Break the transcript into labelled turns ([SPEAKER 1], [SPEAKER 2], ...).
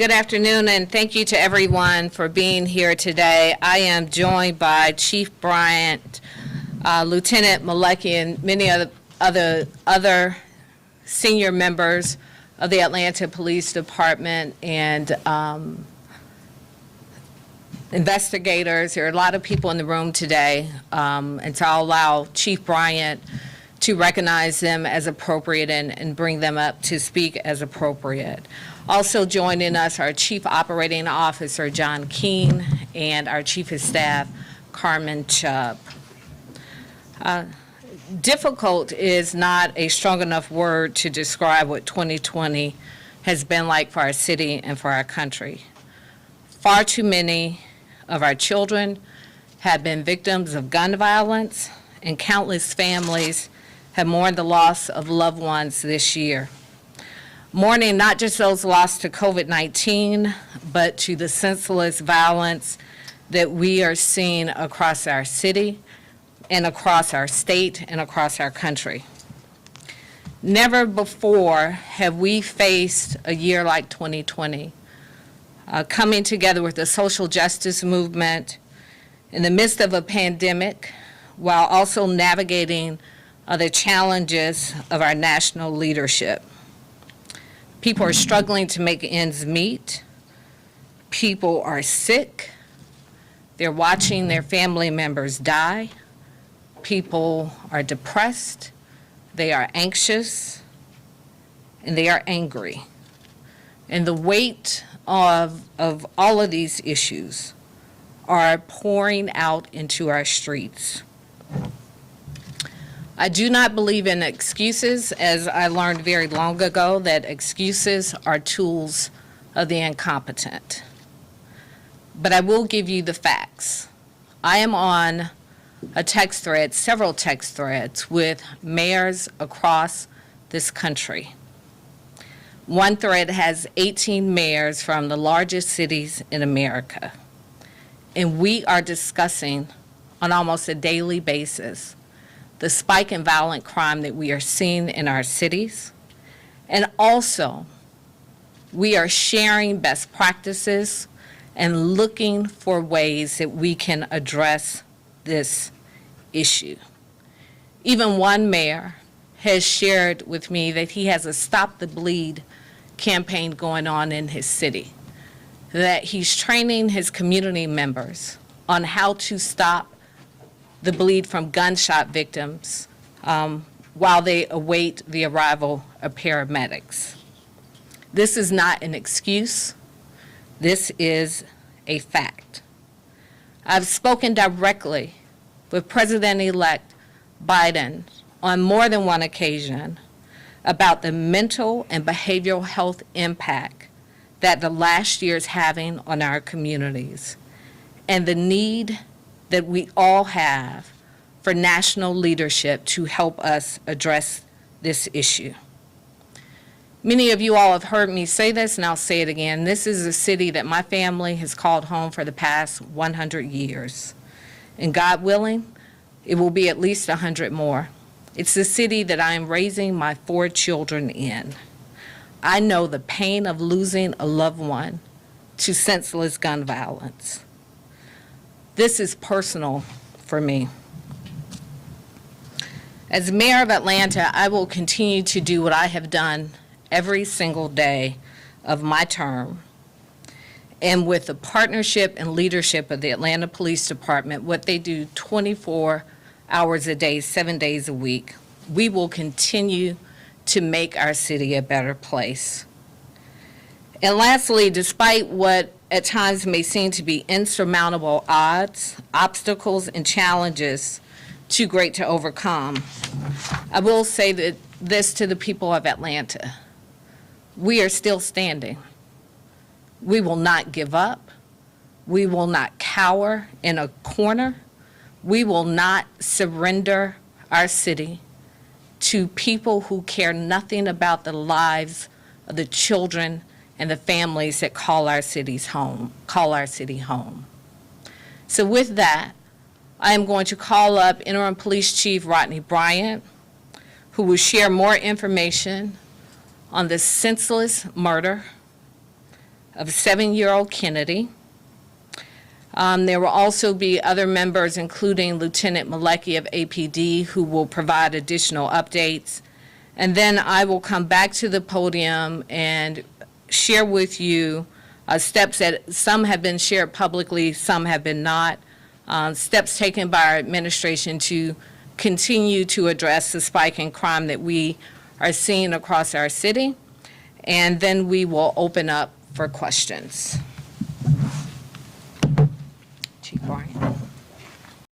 [SPEAKER 1] Good afternoon, and thank you to everyone for being here today. I am joined by Chief Bryant, Lieutenant Malecki, and many other senior members of the Atlanta Police Department and investigators. There are a lot of people in the room today, and so I'll allow Chief Bryant to recognize them as appropriate and bring them up to speak as appropriate. Also joining us, our Chief Operating Officer, John Keene, and our Chief of Staff, Carmen Chubb. Difficult is not a strong enough word to describe what 2020 has been like for our city and for our country. Far too many of our children have been victims of gun violence, and countless families have mourned the loss of loved ones this year. Mourning not just those lost to COVID-19, but to the senseless violence that we are seeing across our city and across our state and across our country. Never before have we faced a year like 2020, coming together with the social justice movement in the midst of a pandemic, while also navigating the challenges of our national leadership. People are struggling to make ends meet. People are sick. They're watching their family members die. People are depressed. They are anxious. And they are angry. And the weight of all of these issues are pouring out into our streets. I do not believe in excuses, as I learned very long ago that excuses are tools of the incompetent. But I will give you the facts. I am on a text thread, several text threads with mayors across this country. One thread has 18 mayors from the largest cities in America. And we are discussing on almost a daily basis the spike in violent crime that we are seeing in our cities. And also, we are sharing best practices and looking for ways that we can address this issue. Even one mayor has shared with me that he has a Stop the Bleed campaign going on in his city, that he's training his community members on how to stop the bleed from gunshot victims while they await the arrival of paramedics. This is not an excuse. This is a fact. I've spoken directly with President-elect Biden on more than one occasion about the mental and behavioral health impact that the last year is having on our communities and the need that we all have for national leadership to help us address this issue. Many of you all have heard me say this, and I'll say it again. This is a city that my family has called home for the past 100 years. And God willing, it will be at least 100 more. It's the city that I am raising my 4 children in. I know the pain of losing a loved one to senseless gun violence. This is personal for me. As mayor of Atlanta, I will continue to do what I have done every single day of my term. And with the partnership and leadership of the Atlanta Police Department, what they do 24 hours a day, 7 days a week, we will continue to make our city a better place. And lastly, despite what at times may seem to be insurmountable odds, obstacles, and challenges too great to overcome, I will say that this to the people of Atlanta. We are still standing. We will not give up. We will not cower in a corner. We will not surrender our city to people who care nothing about the lives of the children and the families that call our city home. So with that, I am going to call up Interim Police Chief Rodney Bryant, who will share more information on the senseless murder, of 7-year-old Kennedy. There will also be other members, including Lieutenant Malecki of APD, who will provide additional updates. And then I will come back to the podium and share with you steps that some have been shared publicly, some have been not, steps taken by our administration to continue to address the spike in crime that we are seeing across our city. And then we will open up for questions.